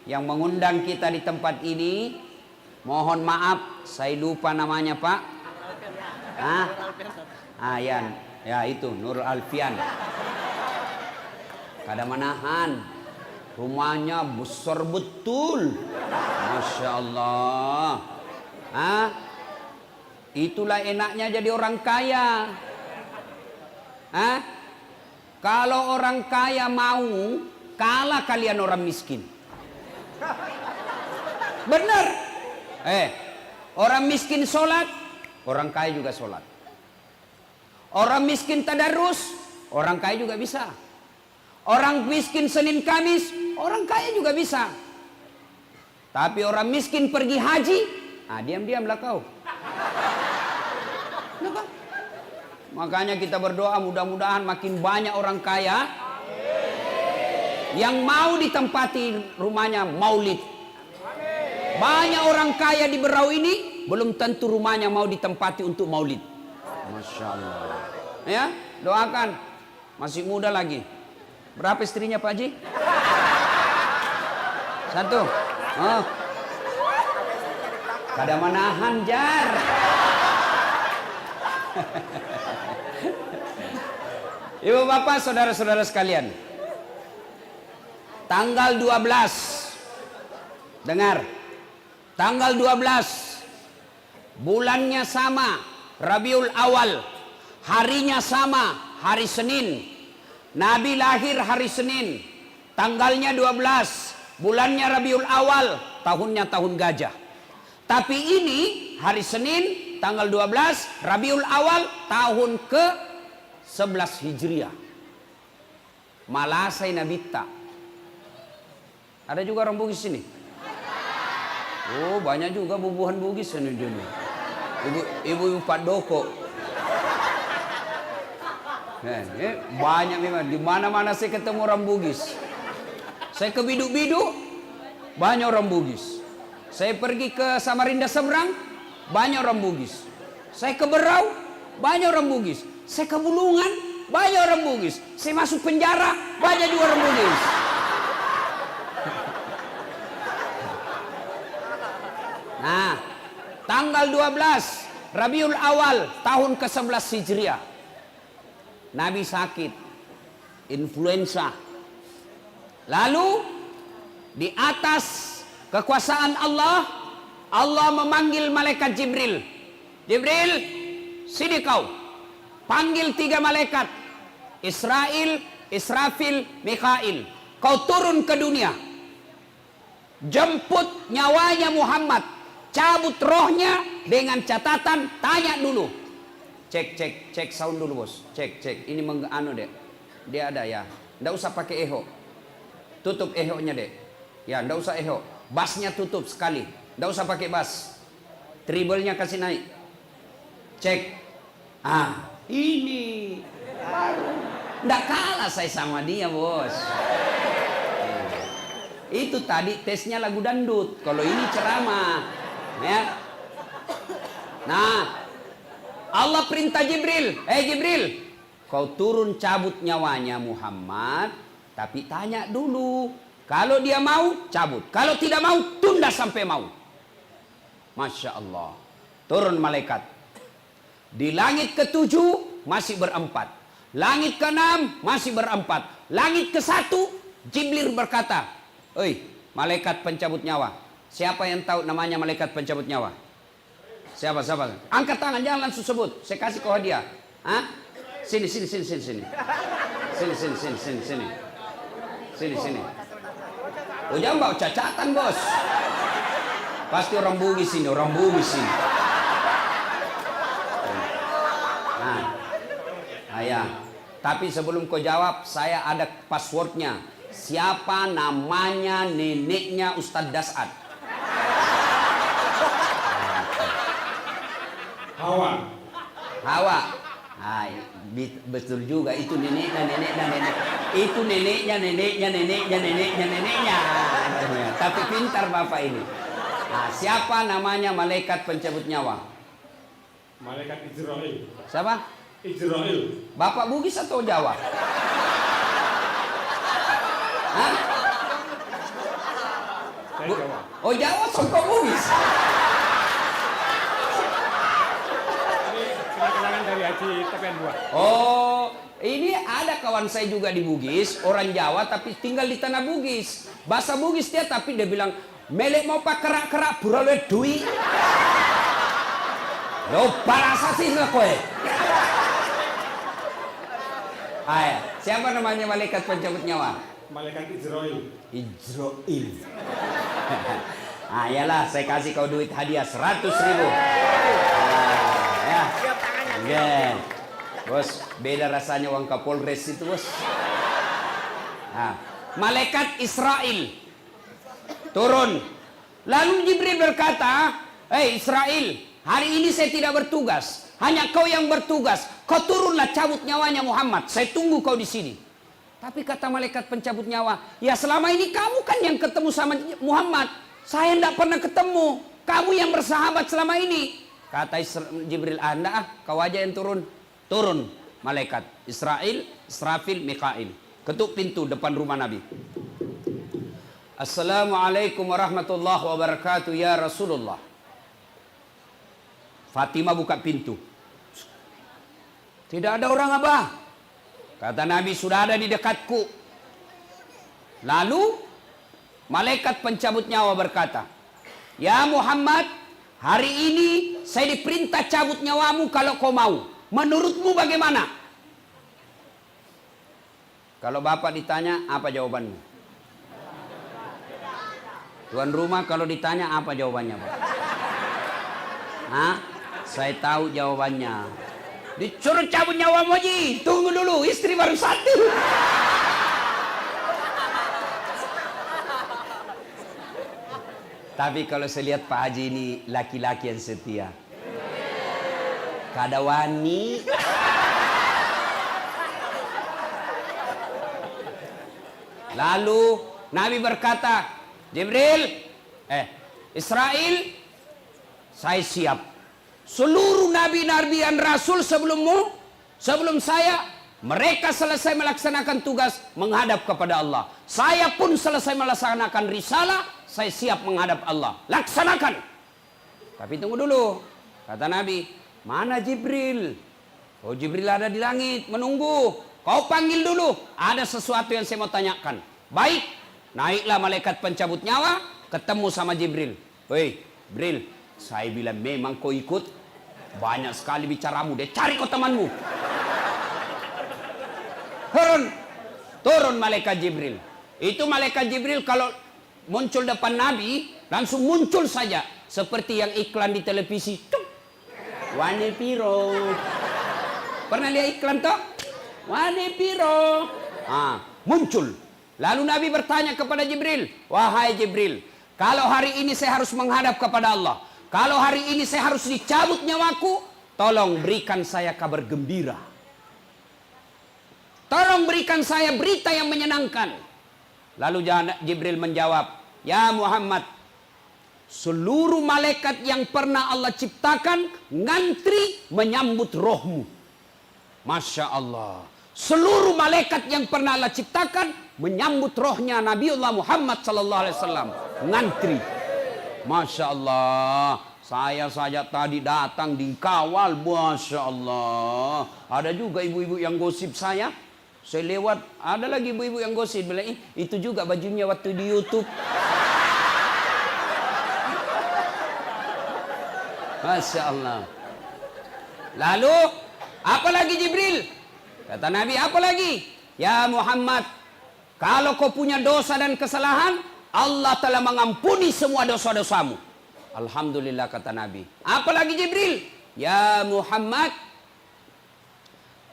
yang mengundang kita di tempat ini. Mohon maaf, saya lupa namanya Pak. Ya itu Nurul Alfian. Kada manahan, rumahnya besar betul, masya Allah. Itulah enaknya jadi orang kaya. Kalau orang kaya mau kalah kalian orang miskin. Benar. Orang miskin sholat, orang kaya juga sholat. Orang miskin tadarus, orang kaya juga bisa. Orang miskin Senin Kamis, orang kaya juga bisa. Tapi orang miskin pergi haji, diam-diamlah kau. Kenapa? Makanya kita berdoa mudah-mudahan makin banyak orang kaya yang mau ditempati rumahnya maulid. Banyak orang kaya di Berau ini belum tentu rumahnya mau ditempati untuk maulid. Masya Allah. Ya, doakan. Masih muda lagi. Berapa istrinya Pak Haji? 1. Oh. Kada manahan jar. Ibu bapak saudara-saudara sekalian, tanggal 12, dengar, tanggal 12 bulannya sama, Rabiul Awal, harinya sama, hari Senin. Nabi lahir hari Senin, tanggalnya 12, bulannya Rabiul Awal, tahunnya tahun gajah. Tapi ini hari Senin tanggal 12 Rabiul Awal tahun ke-11 Hijriah. Malasai Nabita. Ada juga orang Bugis sini. Oh, banyak juga bubuhan Bugis ini. Ibu Pak Doko. Banyak memang. Di mana-mana saya ketemu orang Bugis. Saya ke Biduk-Biduk, banyak orang Bugis. Saya pergi ke Samarinda seberang, banyak orang Bugis. Saya ke Berau, banyak orang Bugis. Saya ke Bulungan, banyak orang Bugis. Saya masuk penjara, banyak juga orang Bugis. Nah, tanggal 12 Rabiul Awal tahun ke-11 Hijriah. Nabi sakit influenza. Lalu di atas kekuasaan Allah, Allah memanggil malaikat Jibril. Jibril, sini kau. Panggil 3 malaikat, Israel, Israfil, Mikail. Kau turun ke dunia. Jemput nyawanya Muhammad. Cabut rohnya dengan catatan, tanya dulu. Cek sound dulu bos. Cek. Ini dek. Dia ada ya. Nggak usah pakai eho. Tutup eho-nya dek. Ya, nggak usah eho. Bassnya tutup sekali. Nggak usah pakai bass. Treble-nya kasih naik. Cek. Ini baru. Nggak kalah saya sama dia bos. Itu tadi tesnya lagu dangdut. Kalau ini ceramah. Ya. Nah, Allah perintah Jibril, Jibril, kau turun cabut nyawanya Muhammad, tapi tanya dulu, kalau dia mau cabut, kalau tidak mau tunda sampai mau. Masya Allah, turun malaikat. Di langit ke-7 masih berempat, langit ke-6 masih berempat, langit ke-1 Jibril berkata, "Oi, malaikat pencabut nyawa, siapa yang tahu namanya malaikat pencabut nyawa? Siapa? Angkat tangan, jangan langsung sebut. Saya kasih kau hadiah. Sini. Sini. Oh, jangan bawa cacatan, bos. Pasti orang Bugis ini, ya. Tapi sebelum kau jawab, saya ada passwordnya. Siapa namanya neneknya Ustadz Dasad? Hawa. Betul juga, itu neneknya. Itu neneknya. Tapi pintar bapak ini. Siapa namanya malaikat pencabut nyawa? Malaikat Israel. Siapa? Israel. Bapak Bugis atau Jawa? Saya Jawa. Oh Jawa, songkok Bugis. Ini kenang-kenangan dari Haji Tepian 2. Oh, ini ada kawan saya juga di Bugis, orang Jawa tapi tinggal di tanah Bugis. Bahasa Bugis dia tapi dia bilang, melek mau pak kerak-kerak burale dui. Lo parasa sih lah kowe. Ay, siapa namanya malaikat pencabut nyawa? Malaikat Israel. Israel. Iyalah, saya kasih kau duit hadiah 100.000. Ya. Yeah. Bos, beda rasanya uang Kapolres itu, bos. Nah, malaikat Israel turun. Lalu Jibril berkata, "Hei Israel, hari ini saya tidak bertugas. Hanya kau yang bertugas. Kau turunlah cabut nyawanya Muhammad. Saya tunggu kau di sini." Tapi kata malaikat pencabut nyawa, "Ya selama ini kamu kan yang ketemu sama Muhammad. Saya tidak pernah ketemu. Kamu yang bersahabat selama ini." Kata Jibril, "Anda kau aja yang turun." Turun malaikat Israel, Israfil, Mikail. Ketuk pintu depan rumah Nabi. "Assalamualaikum warahmatullahi wabarakatuh ya Rasulullah." Fatimah buka pintu. Tidak ada orang, Abah. Kata Nabi, "Sudah ada di dekatku." Lalu malaikat pencabut nyawa berkata, "Ya Muhammad, hari ini saya diperintah cabut nyawamu kalau kau mau. Menurutmu bagaimana?" Kalau bapak ditanya, apa jawabanmu? Tuan rumah kalau ditanya, apa jawabannya, Pak? Hah? Saya tahu jawabannya. Disuruh cabut nyawa Moji. Tunggu dulu, istri baru satu. Tapi kalau saya lihat Pak Haji ini laki-laki yang setia. Kada wani. Lalu Nabi berkata, Jibril, Israel, saya siap. Seluruh nabi-nabi dan rasul sebelummu, sebelum saya, mereka selesai melaksanakan tugas menghadap kepada Allah. Saya pun selesai melaksanakan risalah, saya siap menghadap Allah. Laksanakan. Tapi tunggu dulu, kata Nabi, mana Jibril? Oh, Jibril ada di langit, menunggu. Kau panggil dulu, ada sesuatu yang saya mau tanyakan. Baik, naiklah malaikat pencabut nyawa, ketemu sama Jibril. Hei, Jibril, saya bilang memang kau ikut. Banyak sekali bicaramu, deh cari kau temanmu. Turun malaikat Jibril. Itu malaikat Jibril kalau muncul depan Nabi, langsung muncul saja. Seperti yang iklan di televisi. Wane piro. Pernah lihat iklan toh? Wane piro. Muncul. Lalu Nabi bertanya kepada Jibril, "Wahai Jibril, kalau hari ini saya harus menghadap kepada Allah, kalau hari ini saya harus dicabut nyawaku, tolong berikan saya kabar gembira. Tolong berikan saya berita yang menyenangkan." Lalu Jibril menjawab, "Ya Muhammad, seluruh malaikat yang pernah Allah ciptakan ngantri menyambut rohmu." Masya Allah. Seluruh malaikat yang pernah Allah ciptakan menyambut rohnya Nabiullah Muhammad sallallahu alaihi wasallam. Ngantri. Masya Allah. Saya saja tadi datang dikawal. Masya Allah. Ada juga ibu-ibu yang gosip saya. Saya lewat, ada lagi ibu-ibu yang gosip. Bilang, itu juga bajunya waktu di YouTube. Masya Allah. Lalu, apa lagi Jibril? Kata Nabi, apa lagi? Ya Muhammad, kalau kau punya dosa dan kesalahan, Allah telah mengampuni semua dosa-dosamu. Alhamdulillah, kata Nabi. Apa lagi Jibril? Ya Muhammad,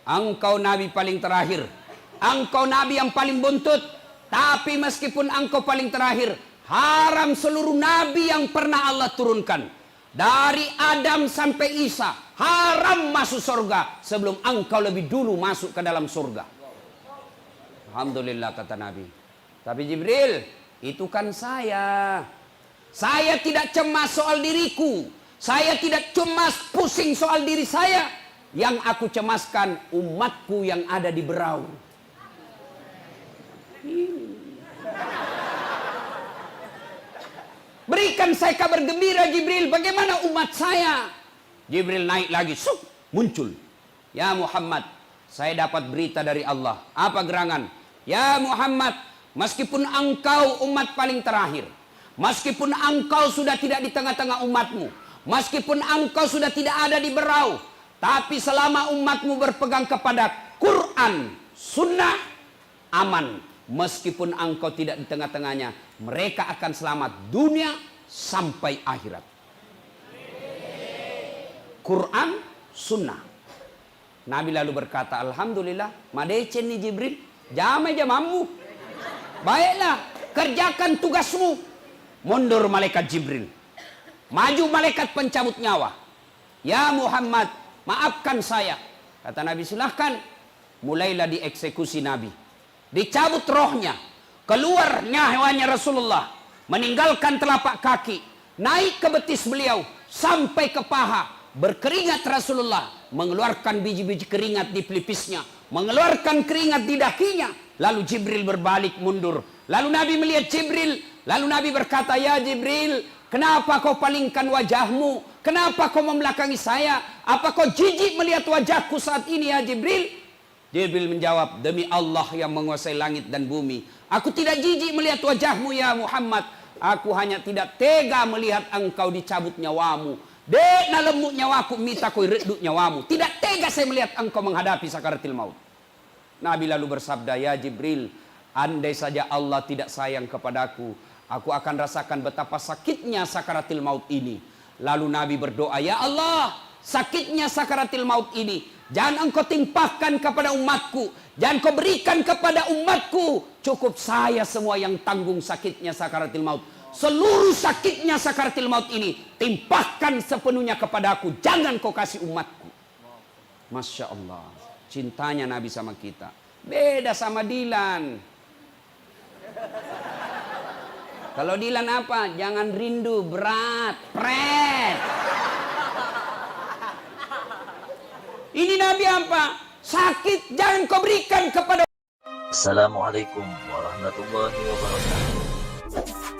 engkau Nabi paling terakhir. Engkau Nabi yang paling buntut. Tapi meskipun engkau paling terakhir, haram seluruh Nabi yang pernah Allah turunkan. Dari Adam sampai Isa, haram masuk surga sebelum engkau lebih dulu masuk ke dalam surga. Alhamdulillah, kata Nabi. Tapi Jibril, itu kan saya. Saya tidak cemas soal diriku. Saya tidak cemas pusing soal diri saya. Yang aku cemaskan umatku yang ada di Berau. berikan saya kabar gembira Jibril, bagaimana umat saya? Jibril naik lagi, muncul. Ya Muhammad, saya dapat berita dari Allah. Apa gerangan? Ya Muhammad, meskipun engkau umat paling terakhir, meskipun engkau sudah tidak di tengah-tengah umatmu, meskipun engkau sudah tidak ada di berau, tapi selama umatmu berpegang kepada Quran, Sunnah, aman. Meskipun engkau tidak di tengah-tengahnya, mereka akan selamat dunia sampai akhirat. Quran, Sunnah. Nabi lalu berkata, Alhamdulillah, madecen ni Jibril, jamai jamamu. Baiklah, kerjakan tugasmu. Mundur malaikat Jibril. Maju malaikat pencabut nyawa. Ya Muhammad, maafkan saya. Kata Nabi, silahkan. Mulailah dieksekusi Nabi. Dicabut rohnya. Keluar nyawanya Rasulullah. Meninggalkan telapak kaki. Naik ke betis beliau. Sampai ke paha. Berkeringat Rasulullah. Mengeluarkan biji-biji keringat di pelipisnya. Mengeluarkan keringat di dakinya. Lalu Jibril berbalik mundur. Lalu Nabi melihat Jibril. Lalu Nabi berkata, ya Jibril, kenapa kau palingkan wajahmu? Kenapa kau membelakangi saya? Apa kau jijik melihat wajahku saat ini ya Jibril? Jibril menjawab, demi Allah yang menguasai langit dan bumi, aku tidak jijik melihat wajahmu ya Muhammad. Aku hanya tidak tega melihat engkau dicabut nyawamu. Dek na lemuk nyawaku, minta kau reduk nyawamu. Tidak tega saya melihat engkau menghadapi sakaratil maut. Nabi lalu bersabda, ya Jibril, andai saja Allah tidak sayang kepadaku, aku akan rasakan betapa sakitnya sakaratil maut ini. Lalu Nabi berdoa, ya Allah, sakitnya sakaratil maut ini jangan engkau timpahkan kepada umatku. Jangan kau berikan kepada umatku. Cukup saya semua yang tanggung sakitnya sakaratil maut. Seluruh sakitnya sakaratil maut ini timpahkan sepenuhnya kepadaku. Jangan kau kasih umatku. Masya Allah. Cintanya Nabi sama kita. Beda sama Dilan. Kalau Dilan apa? Jangan rindu, berat, pret. Ini Nabi apa? Sakit jangan kau berikan kepada. Assalamualaikum warahmatullahi wabarakatuh.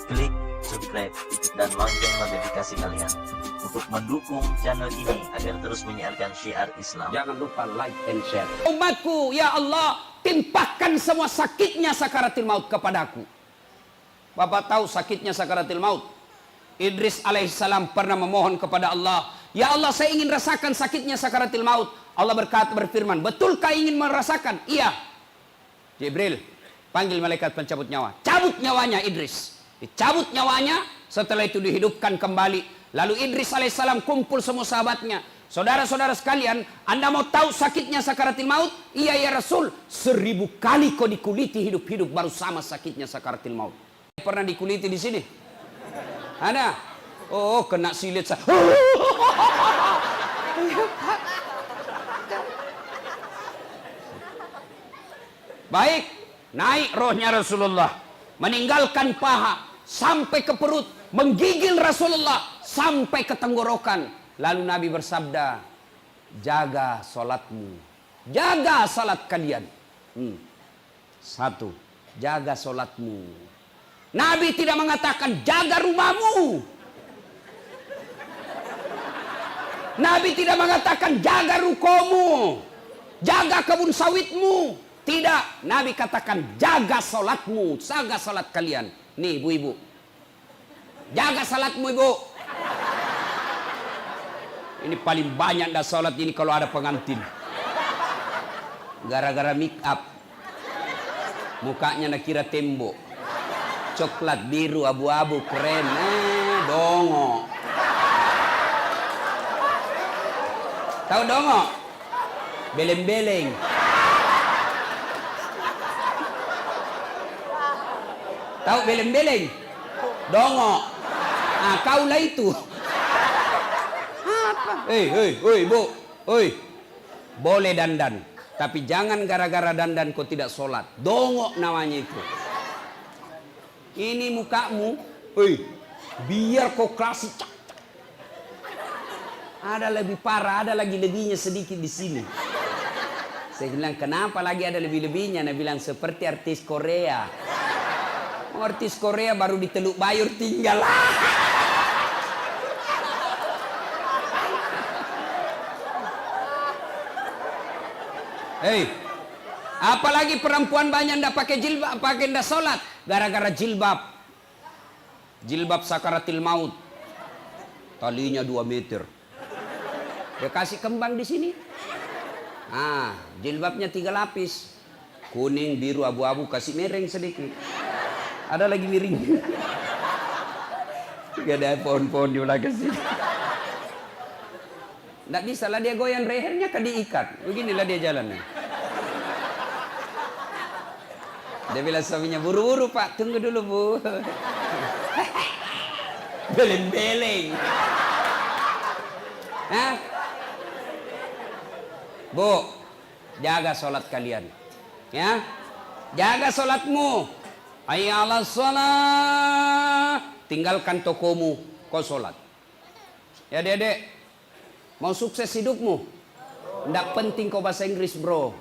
Klik subscribe dan lonceng notifikasi kalian untuk mendukung channel ini agar terus menyiarkan syiar Islam. Jangan lupa like and share. Umatku, ya Allah, timpahkan semua sakitnya sakaratil maut kepadaku. Bapak tahu sakitnya sakaratil maut? Idris alaihissalam pernah memohon kepada Allah, ya Allah, saya ingin rasakan sakitnya sakaratil maut. Allah berfirman, betulkah ingin merasakan? Iya. Jibril, panggil malaikat pencabut nyawa. Cabut nyawanya Idris. Dicabut nyawanya, setelah itu dihidupkan kembali. Lalu Idris alaihissalam kumpul semua sahabatnya. Saudara-saudara sekalian, Anda mau tahu sakitnya sakaratil maut? Iya ya Rasul, 1000 kali kau dikuliti hidup-hidup baru sama sakitnya sakaratil maut. Pernah dikuliti di sini? Ada? Oh, kena silit saya. Baik, naik rohnya Rasulullah, meninggalkan paha sampai ke perut, menggigil Rasulullah sampai ke tenggorokan. Lalu Nabi bersabda, jaga salatmu, jaga salat kalian. Satu, jaga salatmu. Nabi tidak mengatakan jaga rumahmu. Nabi tidak mengatakan jaga rukomu, jaga kebun sawitmu. Tidak, Nabi katakan jaga salatmu, jaga salat kalian. Nih ibu-ibu, jaga salatmu ibu. Ini paling banyak dah salat ini kalau ada pengantin. Gara-gara make up, mukanya nak kira tembok, coklat, biru, abu-abu, keren, dongo. Tahu dongo? Beleng-beleng. Tahu beleng-beleng? Dongo. Nah, kaulah itu. Apa? Bu. Boleh dandan. Tapi jangan gara-gara dandan kau tidak sholat. Dongo namanya itu. Ini mukamu. Biar kau klasik. Ada lebih parah, ada lagi lebihnya sedikit di sini. Saya bilang, kenapa lagi ada lebih-lebihnya? Nah bilang, seperti artis Korea. Artis Korea baru di Teluk Bayur tinggal. Hei, apalagi perempuan banyak ndak pakai jilbab, pakai ndak sholat, gara-gara jilbab. Jilbab sakaratil maut, talinya 2 meter. Dia kasih kembang di sini. Ah, jilbabnya 3 lapis, kuning, biru, abu-abu, kasih mereng sedikit. Ada lagi miring. Gak ada pohon-pohon di belakang sini. Nggak bisa lah dia goyang lehernya kan diikat. Beginilah dia jalannya. Dia bilang suaminya, buru-buru pak, tunggu dulu bu. Beleng-beleng. Hah? Bu, jaga sholat kalian. Ya, jaga sholatmu. Hayyalah sholat. Tinggalkan tokomu, kau sholat. Ya dedek, mau sukses hidupmu, nggak penting kau bahasa Inggris bro.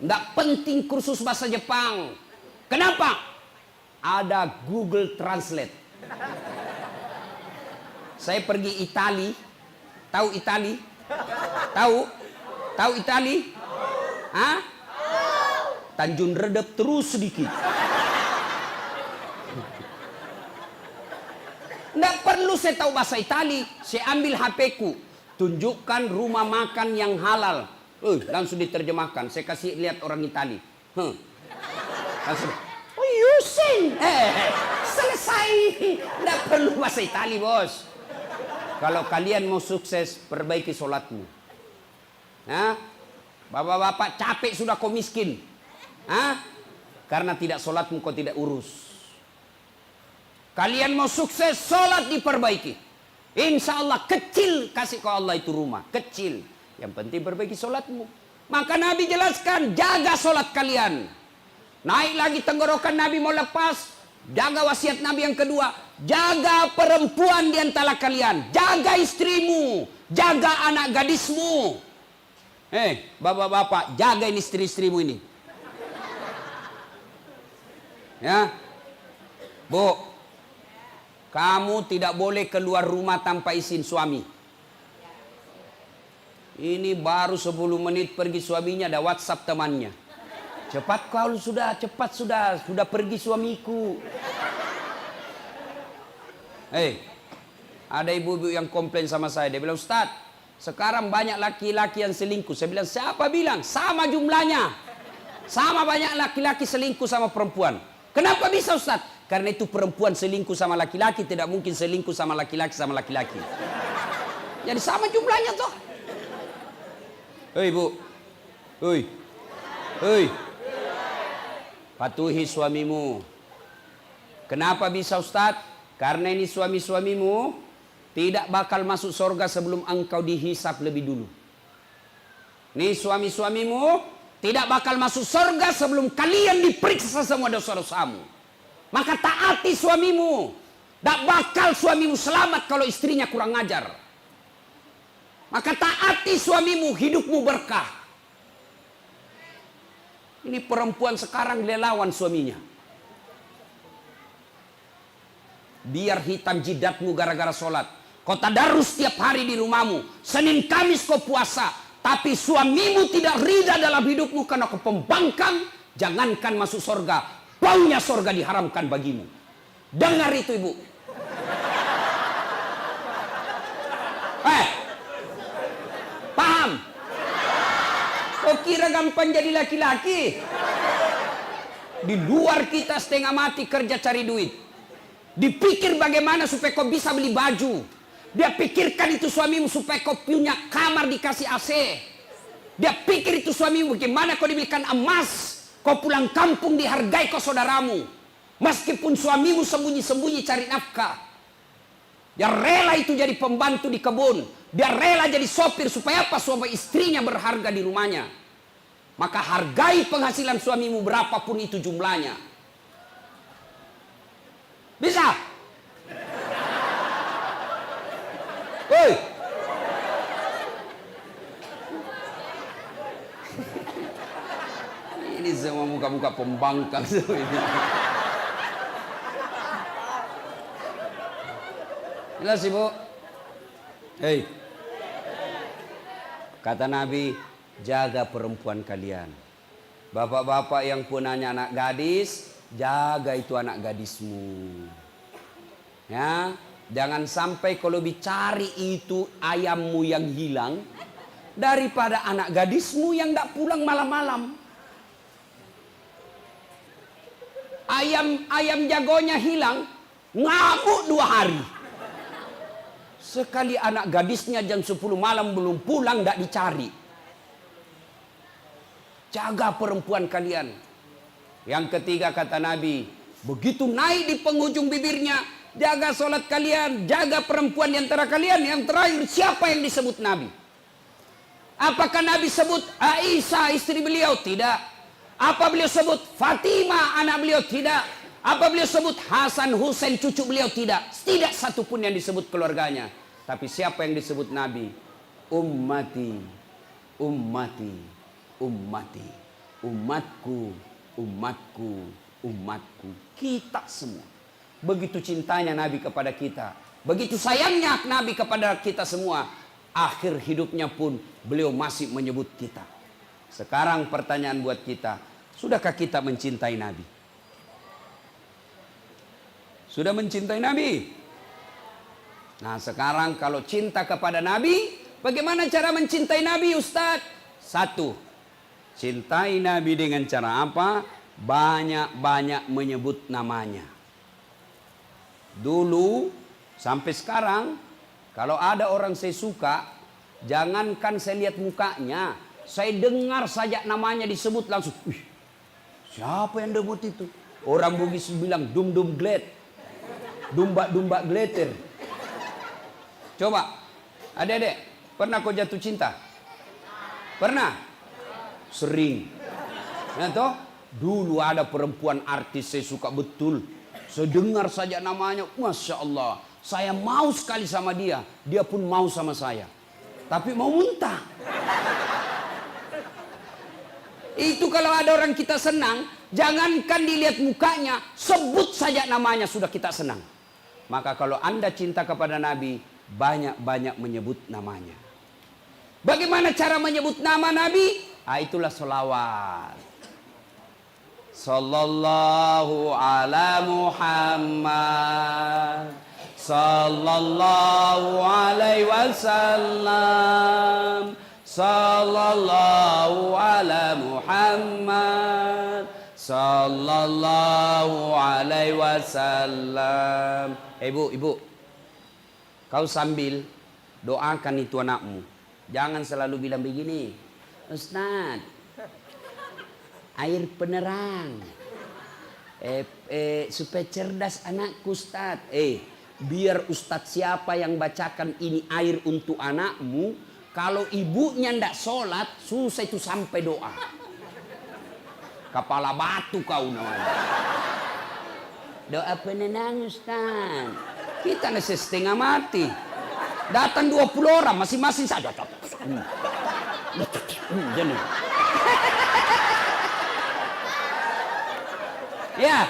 Nggak penting kursus bahasa Jepang. Kenapa? Ada Google Translate. Saya pergi Itali. Tahu Itali? Tahu? Tahu Itali? Hah? Tanjung Redep terus sedikit. Nggak perlu saya tahu bahasa Itali. Saya ambil HP-ku. Tunjukkan rumah makan yang halal. Langsung diterjemahkan. Saya kasih lihat orang Itali. Langsung. Oh, you sing. Selesai. Nggak perlu bahasa Itali, bos. Kalau kalian mau sukses, perbaiki sholatmu. Nah, bapak-bapak capek sudah kau miskin. Karena tidak sholatmu kau tidak urus. Kalian mau sukses, sholat diperbaiki. Insya Allah kecil kasih kau Allah itu rumah. Kecil. Yang penting perbaiki sholatmu. Maka Nabi jelaskan, jaga sholat kalian. Naik lagi tenggorokan Nabi mau lepas. Jaga wasiat Nabi yang kedua. Jaga perempuan di antara kalian. Jaga istrimu. Jaga anak gadismu. Bapak-bapak, jaga ini istri-istrimu ini. Ya. Bu, kamu tidak boleh keluar rumah tanpa izin suami. Ini baru 10 menit pergi suaminya, ada WhatsApp temannya. Cepat kau sudah, cepat sudah pergi suamiku. Ada ibu-ibu yang komplain sama saya. Dia bilang, Ustaz, sekarang banyak laki-laki yang selingkuh. Saya bilang, siapa bilang? Sama jumlahnya. Sama banyak laki-laki selingkuh sama perempuan. Kenapa bisa Ustaz? Karena itu perempuan selingkuh sama laki-laki tidak mungkin selingkuh sama laki-laki sama laki-laki. Jadi sama jumlahnya toh. Hei bu, hei, patuhi suamimu. Kenapa bisa Ustaz? Karena ini suami-suamimu tidak bakal masuk surga sebelum engkau dihisap lebih dulu. Nih suami-suamimu tidak bakal masuk surga sebelum kalian diperiksa semua dosa-dosamu. Maka taati suamimu. Tak bakal suamimu selamat kalau istrinya kurang ajar. Maka taati suamimu, hidupmu berkah. Ini perempuan sekarang dia lawan suaminya. Biar hitam jidatmu gara-gara sholat. Kau tadarus setiap hari di rumahmu. Senin Kamis kau puasa. Tapi suamimu tidak ridha dalam hidupmu karena kau pembangkang. Jangankan masuk surga. Baunya surga diharamkan bagimu. Dengar itu ibu. Paham? Kau kira gampang jadi laki-laki? Di luar kita setengah mati kerja cari duit. Dipikir bagaimana supaya kau bisa beli baju. Dia pikirkan itu suamimu supaya kau punya kamar dikasih AC. Dia pikir itu suamimu bagaimana kau dibelikan emas. Kau pulang kampung dihargai kau saudaramu. Meskipun suamimu sembunyi-sembunyi cari nafkah. Dia rela itu jadi pembantu di kebun. Dia rela jadi sopir supaya apa? Supaya istrinya berharga di rumahnya. Maka hargai penghasilan suamimu berapapun itu jumlahnya. Bisa? Woi. Ini semua muka-muka pembangkang semua ini. Jelas ibu? Hei. Kata Nabi, jaga perempuan kalian. Bapak-bapak yang punya anak gadis, jaga itu anak gadismu. Ya, jangan sampai kalau dicari itu ayammu yang hilang daripada anak gadismu yang tidak pulang malam-malam. Ayam jagonya hilang, ngamuk 2 hari. Sekali anak gadisnya jam 10 malam belum pulang, tidak dicari. Jaga perempuan kalian. Yang ketiga kata Nabi, begitu naik di penghujung bibirnya, jaga sholat kalian, jaga perempuan di antara kalian. Yang terakhir, siapa yang disebut Nabi? Apakah Nabi sebut Aisyah istri beliau? Tidak. Apa beliau sebut Fatimah anak beliau? Tidak. Apa beliau sebut Hasan Husain cucu beliau? Tidak. Tidak satupun yang disebut keluarganya. Tapi siapa yang disebut Nabi? Ummati, ummati. Ummati, umatku, umatku, umatku, kita semua. Begitu cintanya Nabi kepada kita, begitu sayangnya Nabi kepada kita semua, akhir hidupnya pun beliau masih menyebut kita. Sekarang pertanyaan buat kita, sudahkah kita mencintai Nabi? Sudah mencintai Nabi? Nah sekarang kalau cinta kepada Nabi, bagaimana cara mencintai Nabi Ustadz? 1. Cintai Nabi dengan cara apa? Banyak-banyak menyebut namanya. Dulu sampai sekarang, kalau ada orang saya suka, jangankan saya lihat mukanya, saya dengar saja namanya disebut langsung. Wih, siapa yang debut itu? Orang Bugis bilang dum-dum gled, dumba-dumba glitter. Coba, adik-adik, pernah kau jatuh cinta? Pernah? Sering. Ya toh? Dulu ada perempuan artis saya suka betul. Saya dengar saja namanya, Masya Allah. Saya mau sekali sama dia. Dia pun mau sama saya. Tapi mau muntah. Itu kalau ada orang kita senang, jangankan dilihat mukanya, sebut saja namanya sudah kita senang. Maka kalau Anda cinta kepada Nabi, banyak-banyak menyebut namanya. Bagaimana cara menyebut nama Nabi? Itulah selawat. Sallallahu ala Muhammad, sallallahu alaihi wasallam, sallallahu ala Muhammad, sallallahu alaihi wasallam. Ibu, kau sambil doakan itu anakmu. Jangan selalu bilang begini, Ustaz, air penerang, supaya cerdas anakku Ustaz. Biar Ustaz siapa yang bacakan ini air untuk anakmu, kalau ibunya ndak sholat, susah itu sampai doa. Kepala batu kau namanya. Doa penenang Ustaz. Kita nasi setengah mati. Datang 20 orang, masing-masing saja. Jadi. Ya,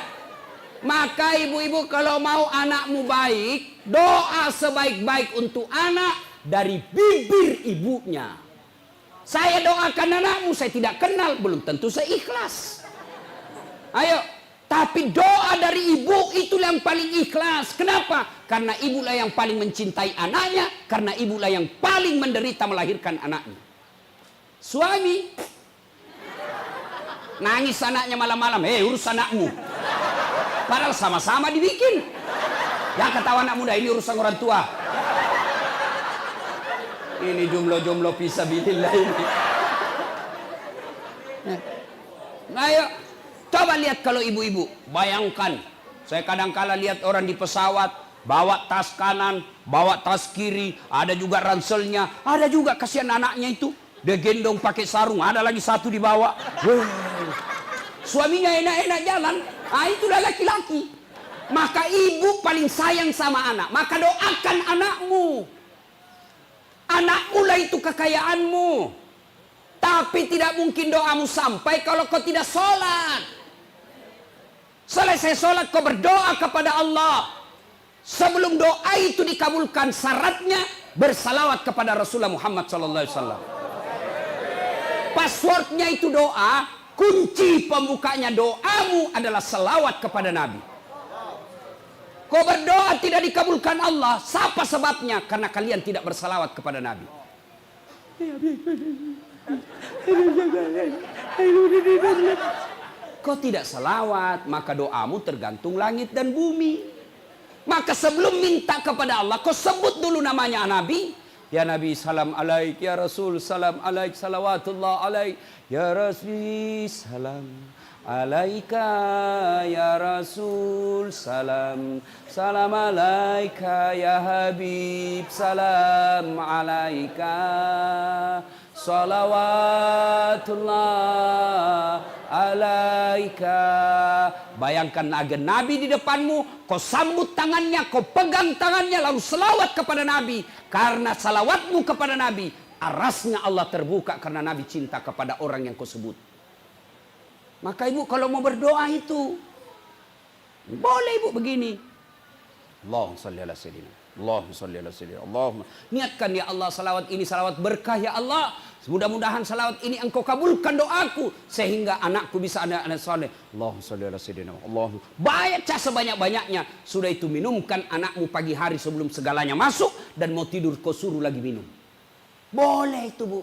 maka ibu-ibu kalau mau anakmu baik, doa sebaik-baik untuk anak dari bibir ibunya. Saya doakan anakmu, saya tidak kenal, belum tentu saya ikhlas. Ayo, tapi doa dari ibu itulah yang paling ikhlas. Kenapa? Karena ibulah yang paling mencintai anaknya, karena ibulah yang paling menderita melahirkan anaknya. Suami nangis anaknya malam-malam, urus anakmu. Padahal sama-sama dibikin. Ya ketawa anak muda, ini urusan orang tua. Ini jumlah-jumlah fisabilillah ini. Nah, ayo coba lihat kalau ibu-ibu, bayangkan. Saya kadang-kala lihat orang di pesawat bawa tas kanan, bawa tas kiri, ada juga ranselnya, ada juga kasihan anaknya itu. Dia gendong pakai sarung, ada lagi satu di bawah. Suaminya enak-enak jalan. Itulah laki-laki. Maka ibu paling sayang sama anak. Maka doakan anakmu. Anakmu lah itu kekayaanmu. Tapi tidak mungkin doamu sampai kalau kau tidak sholat. Selesai sholat kau berdoa kepada Allah. Sebelum doa itu dikabulkan, syaratnya bersalawat kepada Rasulullah Muhammad SAW. Passwordnya itu doa, kunci pembukanya doamu adalah selawat kepada Nabi. Kau berdoa tidak dikabulkan Allah, siapa sebabnya? Karena kalian tidak bersalawat kepada Nabi. Kau tidak salawat, maka doamu tergantung langit dan bumi. Maka sebelum minta kepada Allah, kau sebut dulu namanya Nabi. Ya Nabi salam alaik, ya Rasul salam alaik, salawatullah alaik, ya Rasul salam alaika, ya Rasul salam, salam alaika, ya Habib salam alaika, salawatullah alaika. Bayangkan ada Nabi di depanmu, kau sambut tangannya, kau pegang tangannya, lalu selawat kepada Nabi. Karena salawatmu kepada Nabi, arasnya Allah terbuka karena Nabi cinta kepada orang yang kau sebut. Maka ibu kalau mau berdoa itu, boleh ibu begini. Allahumma salli ala sayyidina, Allahumma salli ala sayyidina, Allahumma. Niatkan ya Allah salawat ini salawat berkah ya Allah. Mudah-mudahan salawat ini engkau kabulkan doaku sehingga anakku bisa anak saleh. Allahumma sholli ala sayyidina. Allahumma. Baca sebanyak-banyaknya. Sudah itu minumkan anakmu pagi hari sebelum segalanya masuk dan mau tidur kau suruh lagi minum. Boleh itu, Bu.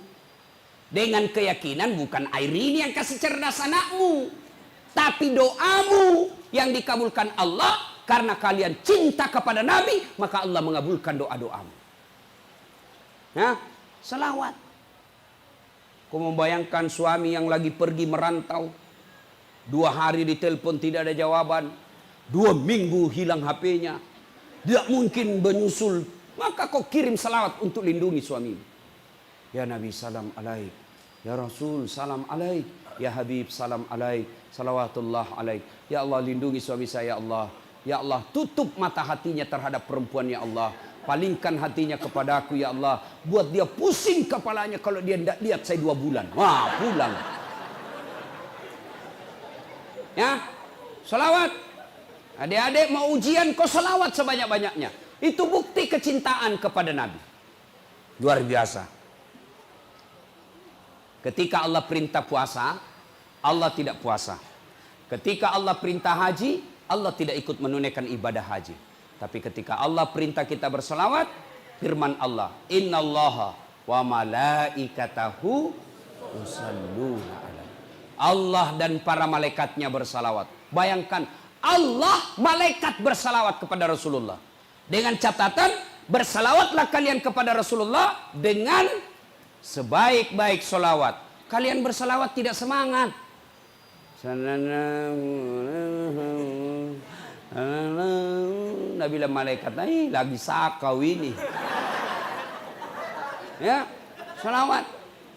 Dengan keyakinan bukan air ini yang kasih cerdas anakmu, tapi doamu yang dikabulkan Allah karena kalian cinta kepada Nabi, maka Allah mengabulkan doa-doamu. Nah, selawat. Kau membayangkan suami yang lagi pergi merantau, 2 hari ditelepon tidak ada jawaban, 2 minggu hilang HP-nya, tidak mungkin menyusul, maka kau kirim salawat untuk lindungi suamimu. Ya Nabi salam alaik, ya Rasul salam alaik, ya Habib salam alaik, salawatullah alaik. Ya Allah lindungi suami saya ya Allah. Ya Allah tutup mata hatinya terhadap perempuan ya Allah. Palingkan hatinya kepadaku ya Allah. Buat dia pusing kepalanya kalau dia tidak lihat saya 2 bulan. Wah pulang. Ya, selawat. Adik-adik mau ujian kau selawat sebanyak-banyaknya. Itu bukti kecintaan kepada Nabi. Luar biasa. Ketika Allah perintah puasa, Allah tidak puasa. Ketika Allah perintah haji, Allah tidak ikut menunaikan ibadah haji. Tapi ketika Allah perintah kita berselawat, firman Allah, innallaha wa malaikatahu yusalluna alaihi. Allah dan para malaikatnya bersalawat. Bayangkan, Allah malaikat bersalawat kepada Rasulullah. Dengan catatan, bersalawatlah kalian kepada Rasulullah dengan sebaik-baik solawat. Kalian bersalawat tidak semangat. Nabi bilang malaikat, lagi sakau ini. Ya, salawat.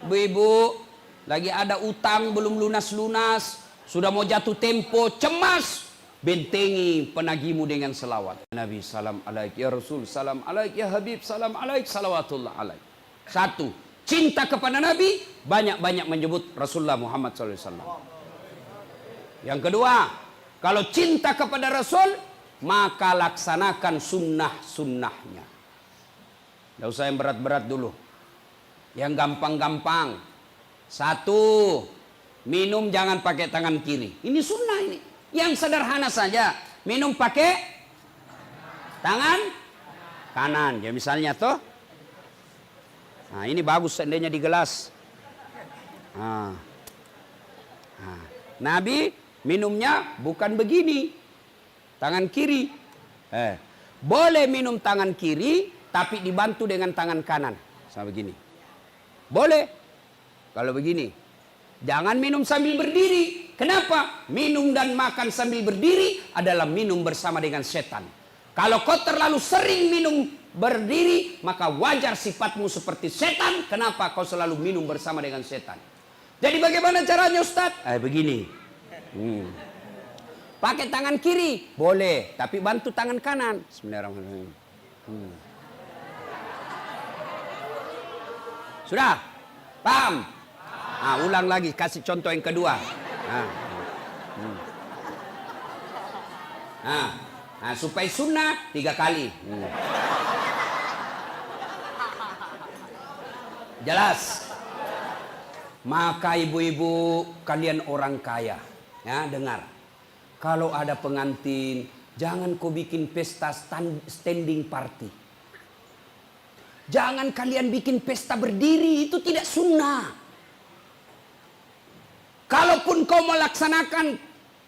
Ibu-ibu, lagi ada utang belum lunas-lunas, sudah mau jatuh tempo, cemas. Bentengi penagihmu dengan selawat. Nabi salam alaik, ya Rasul salam alaik, ya Habib salam alaik, salawatullah alaik. 1, cinta kepada Nabi, banyak-banyak menyebut Rasulullah Muhammad SAW. Yang kedua, kalau cinta kepada Rasul, maka laksanakan sunnah-sunnahnya. Tidak usah yang berat-berat dulu. Yang gampang-gampang. 1, minum jangan pakai tangan kiri. Ini sunnah ini. Yang sederhana saja. Minum pakai tangan kanan. Ya misalnya tuh. Nah ini bagus seandainya di gelas. Nabi minumnya bukan begini. Tangan kiri. Boleh minum tangan kiri, tapi dibantu dengan tangan kanan. Sama begini. Boleh. Kalau begini. Jangan minum sambil berdiri. Kenapa? Minum dan makan sambil berdiri adalah minum bersama dengan setan. Kalau kau terlalu sering minum berdiri, maka wajar sifatmu seperti setan. Kenapa kau selalu minum bersama dengan setan? Jadi bagaimana caranya Ustaz? Begini. Pakai tangan kiri boleh, tapi bantu tangan kanan. Bismillahirrahmanirrahim. Sudah? Paham? Ulang lagi, kasih contoh yang kedua. Supaya sunnah 3 kali. Jelas? Maka ibu-ibu kalian orang kaya, ya dengar. Kalau ada pengantin, jangan kau bikin pesta standing party. Jangan kalian bikin pesta berdiri, itu tidak sunnah. Kalaupun kau melaksanakan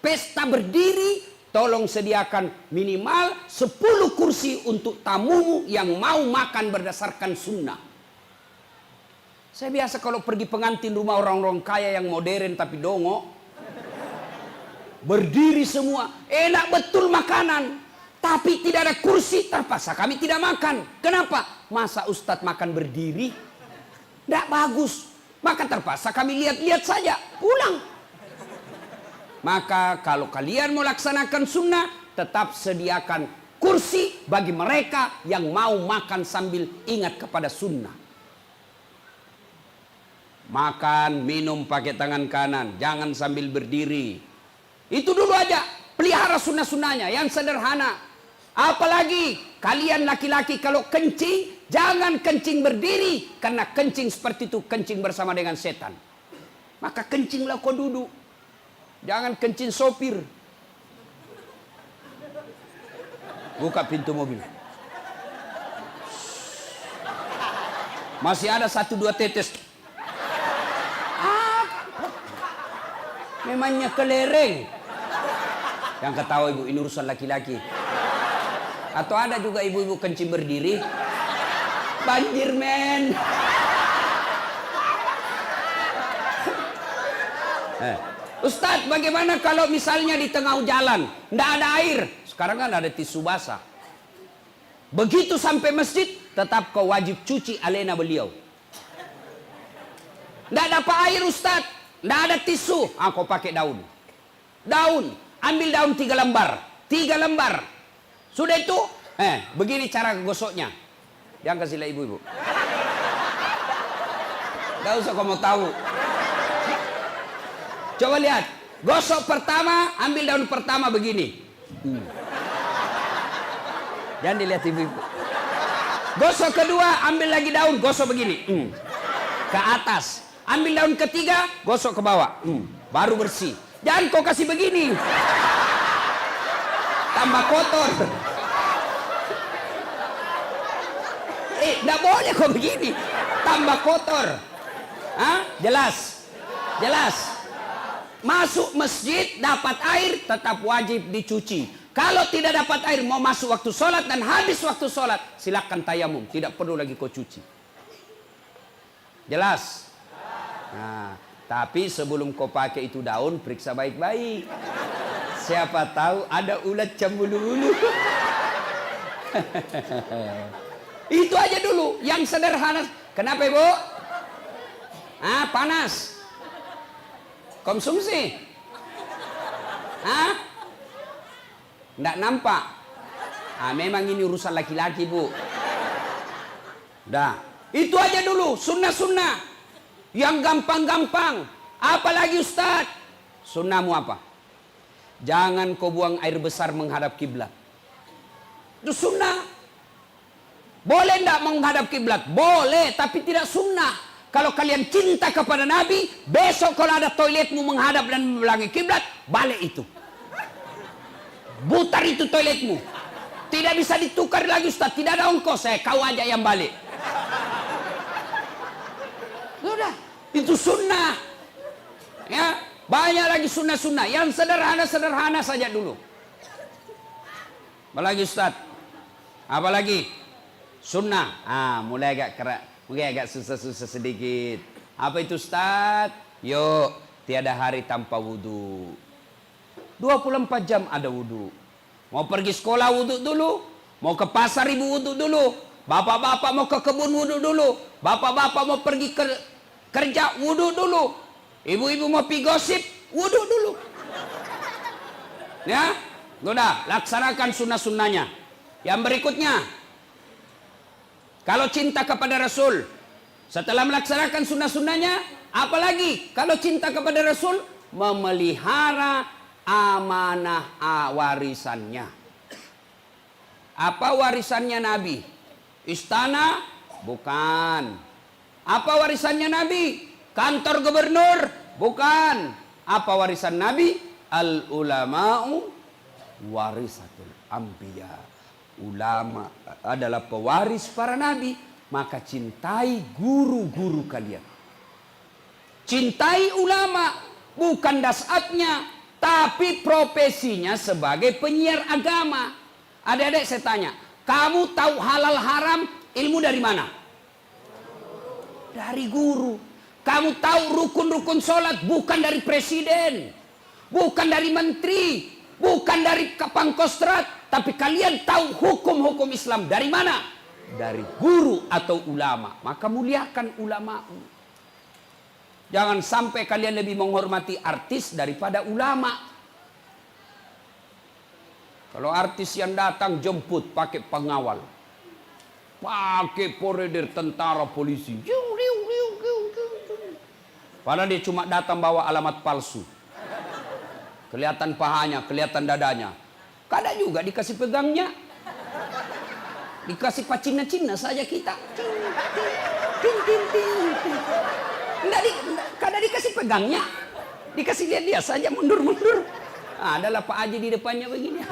pesta berdiri, tolong sediakan minimal 10 kursi untuk tamumu yang mau makan berdasarkan sunnah. Saya biasa kalau pergi pengantin rumah orang-orang kaya yang modern tapi dongo, berdiri semua, enak betul makanan, tapi tidak ada kursi, terpaksa kami tidak makan. Kenapa? Masa Ustadz makan berdiri? Tidak bagus. Maka terpaksa kami lihat-lihat saja, pulang. Maka kalau kalian mau laksanakan sunnah, tetap sediakan kursi bagi mereka yang mau makan sambil ingat kepada sunnah. Makan, minum pakai tangan kanan, jangan sambil berdiri. Itu dulu aja, pelihara sunnah-sunnahnya yang sederhana. Apalagi kalian laki-laki kalau kencing, jangan kencing berdiri, karena kencing seperti itu kencing bersama dengan setan. Maka kencinglah kau duduk. Jangan kencing sopir. Buka pintu mobil. Masih ada 1-2 tetes. Memangnya kelereng. Yang ketawa ibu, ini urusan laki-laki. Atau ada juga ibu-ibu kencing berdiri. Banjir men. Ustadz, bagaimana kalau misalnya di tengah jalan tidak ada air? Sekarang kan ada tisu basah. Begitu sampai masjid, tetap kau wajib cuci alena beliau. Tidak dapat air Ustadz, tidak ada tisu, kau pakai daun. Daun, ambil daun 3 lembar. 3 lembar. Sudah itu, begini cara gosoknya. Yang kasihlah ibu-ibu. Tidak usah kau mau tahu. Coba lihat, gosok pertama, ambil daun pertama begini. Jangan dilihat ibu-ibu. Gosok kedua, ambil lagi daun, gosok begini. Ke atas. Ambil daun ketiga, gosok ke bawah. Baru bersih. Jangan kau kasih begini. Tambah kotor. Tidak boleh kau begini. Tambah kotor. Jelas? Jelas? Masuk masjid, dapat air, tetap wajib dicuci. Kalau tidak dapat air, mau masuk waktu sholat dan habis waktu sholat, silakan tayamum. Tidak perlu lagi kau cuci. Jelas? Nah, tapi sebelum kau pakai itu daun, periksa baik-baik. Siapa tahu ada ulat cembulu-bulu. Itu aja dulu, yang sederhana. Kenapa ibu? Panas. Konsumsi. Nggak nampak. Memang ini urusan laki-laki bu. Dah. Itu aja dulu, sunnah-sunnah. Yang gampang-gampang. Apalagi Ustadz? Sunnahmu apa? Jangan kau buang air besar menghadap kiblat. Itu sunnah. Boleh enggak menghadap kiblat? Boleh, tapi tidak sunnah. Kalau kalian cinta kepada Nabi, besok kalau ada toiletmu menghadap dan membelakangi kiblat, balik itu. Putar itu toiletmu. Tidak bisa ditukar lagi Ustaz, tidak ada ongkos, kau aja yang balik. Sudah, itu sunnah. Ya, banyak lagi sunnah-sunnah. Yang sederhana-sederhana saja dulu. Apalagi Ustaz? Apalagi? Sunnah. Mulai agak kerak. Mungkin agak susah-susah sedikit. Apa itu Ustaz? Yuk, tiada hari tanpa wudhu. 24 jam ada wudhu. Mau pergi sekolah wudhu dulu. Mau ke pasar ibu wudhu dulu. Bapak-bapak mau ke kebun wudhu dulu. Bapak-bapak mau pergi kerja wudhu dulu. Ibu-ibu mau pergi gosip wudhu dulu. Ya, udah laksanakan sunnah-sunnahnya. Yang berikutnya, kalau cinta kepada Rasul, setelah melaksanakan sunnah-sunnahnya, apalagi kalau cinta kepada Rasul, memelihara amanah warisannya. Apa warisannya Nabi? Istana? Bukan. Apa warisannya Nabi? Kantor gubernur? Bukan. Apa warisan Nabi? Al ulama'u warisatul anbiya. Ulama adalah pewaris para nabi. Maka cintai guru-guru kalian. Cintai ulama. Bukan dasatnya. Tapi profesinya sebagai penyiar agama. Adik-adik saya tanya. Kamu tahu halal haram ilmu dari mana? Dari guru. Kamu tahu rukun-rukun sholat bukan dari presiden. Bukan dari menteri. Bukan dari Pangkostrat. Tapi kalian tahu hukum-hukum Islam dari mana? Dari guru atau ulama. Maka muliakan ulama. Jangan sampai kalian lebih menghormati artis daripada ulama. Kalau artis yang datang jemput pakai pengawal. Pakai koridor tentara polisi. Padahal dia cuma datang bawa alamat palsu. Kelihatan pahanya, kelihatan dadanya. Kadang juga dikasih pegangnya. Dikasih pacina-cina saja kita. Kadang dikasih pegangnya. Dikasih lihat dia saja mundur-mundur. Adalah Pak Haji di depannya begini.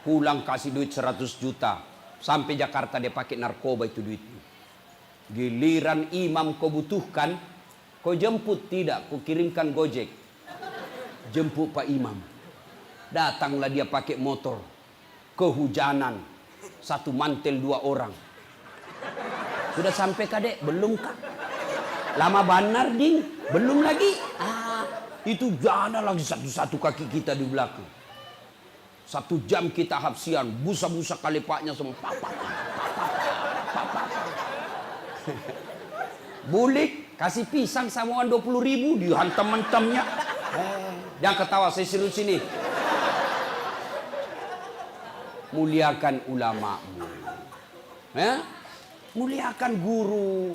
Pulang kasih duit 100 juta. Sampai Jakarta dia pakai narkoba itu duitnya. Giliran imam kau butuhkan, kau jemput tidak, kau kirimkan Gojek. Jemput Pak Imam. Datanglah dia pakai motor. Kehujanan. Satu mantel 2 orang. Sudah sampai kadek? Belum kak? Lama benar ding? Belum lagi? Itu jana lagi satu-satu kaki kita di belakang. 1 jam kita hapsian. Busa-busa kalepaknya semua. Bulik kasih pisang samuan 20.000 dihantam-hantamnya. Jangan ketawa, saya serius sini. Muliakan ulama. Muliakan guru.